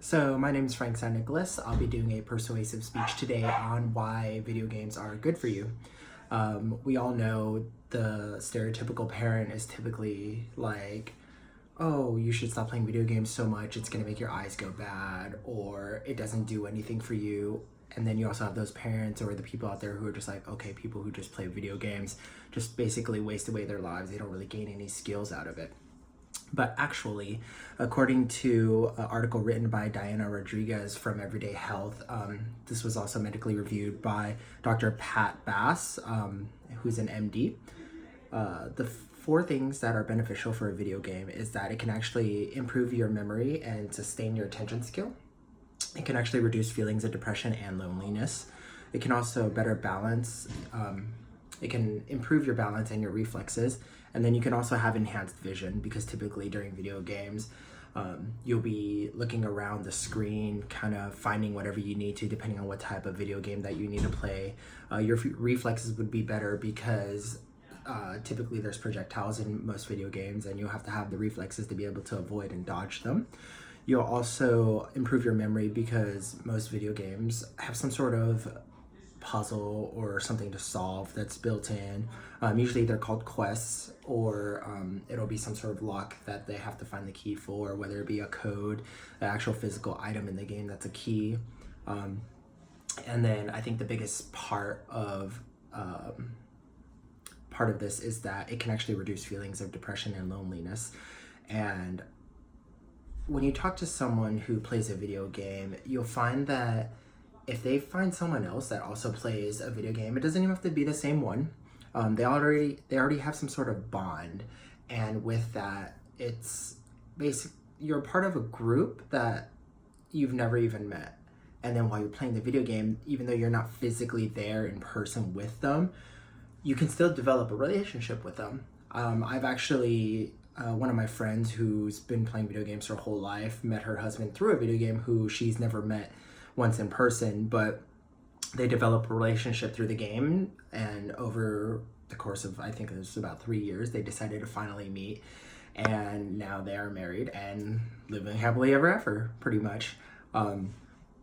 So my name is Frank San Nicholas. I'll be doing a persuasive speech today on why video games are good for you. We all know the stereotypical parent is typically like, oh, you should stop playing video games so much, it's gonna make your eyes go bad, or it doesn't do anything for you. And then you also have those parents or the people out there who are just like, okay, people who just play video games just basically waste away their lives. They don't really gain any skills out of it. But actually, according to an article written by Diana Rodriguez from Everyday Health, this was also medically reviewed by Dr. Pat Bass, who's an MD. The four things that are beneficial for a video game is that it can actually improve your memory and sustain your attention skill. It can actually reduce feelings of depression and loneliness. It can also better balance. It can improve your balance and your reflexes. And then you can also have enhanced vision, because typically during video games, you'll be looking around the screen, kind of finding whatever you need to, depending on what type of video game that you need to play. Your reflexes would be better because typically there's projectiles in most video games, and you'll have to have the reflexes to be able to avoid and dodge them. You'll also improve your memory because most video games have some sort of puzzle or something to solve that's built in. Usually they're called quests, or it'll be some sort of lock that they have to find the key for, whether it be a code, an actual physical item in the game that's a key. And then I think the biggest part of this is that it can actually reduce feelings of depression and loneliness. And when you talk to someone who plays a video game, you'll find that if they find someone else that also plays a video game, it doesn't even have to be the same one. They already have some sort of bond, and with that, it's you're part of a group that you've never even met. And then while you're playing the video game, even though you're not physically there in person with them, you can still develop a relationship with them. I've actually one of my friends who's been playing video games her whole life met her husband through a video game who she's never met once in person, but they develop a relationship through the game, and over the course of, I think it was about 3 years, they decided to finally meet, and now they are married and living happily ever after, pretty much.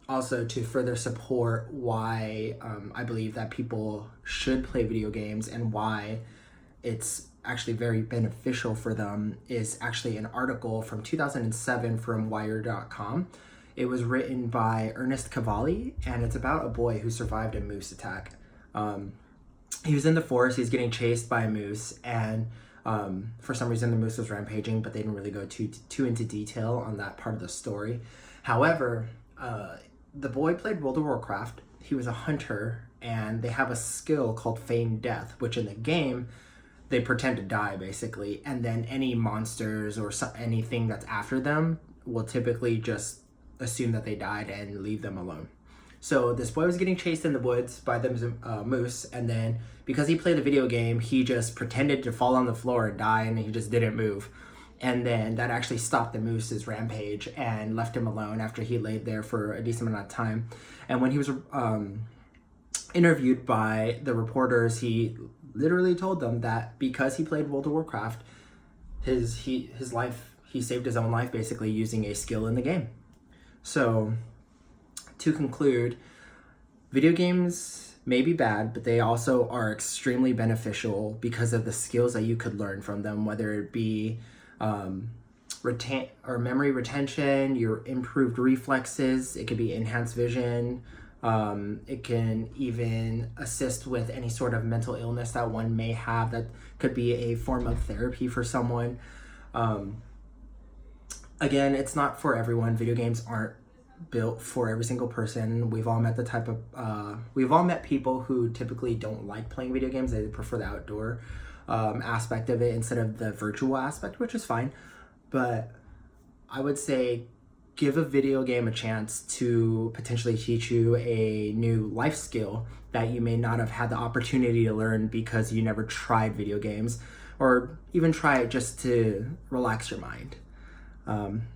Also, to further support why I believe that people should play video games and why it's actually very beneficial for them is actually an article from 2007 from Wired.com. It was written by Ernest Cavalli, and it's about a boy who survived a moose attack. He was in the forest, he was getting chased by a moose, and for some reason the moose was rampaging, but they didn't really go too into detail on that part of the story. However, the boy played World of Warcraft, he was a hunter, and they have a skill called feigned death, which in the game, they pretend to die basically, and then any monsters or anything that's after them will typically just assume that they died and leave them alone. So this boy was getting chased in the woods by the moose, and then because he played the video game, he just pretended to fall on the floor and die, and he just didn't move. And then that actually stopped the moose's rampage and left him alone after he laid there for a decent amount of time. And when he was interviewed by the reporters, he literally told them that because he played World of Warcraft, he saved his own life basically using a skill in the game. So, to conclude, video games may be bad, but they also are extremely beneficial because of the skills that you could learn from them, whether it be memory retention, your improved reflexes, it could be enhanced vision, it can even assist with any sort of mental illness that one may have that could be a form of therapy for someone. Again, it's not for everyone. Video games aren't built for every single person. We've all met people who typically don't like playing video games. They prefer the outdoor aspect of it instead of the virtual aspect, which is fine. But I would say give a video game a chance to potentially teach you a new life skill that you may not have had the opportunity to learn because you never tried video games, or even try it just to relax your mind.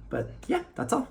But yeah, that's all.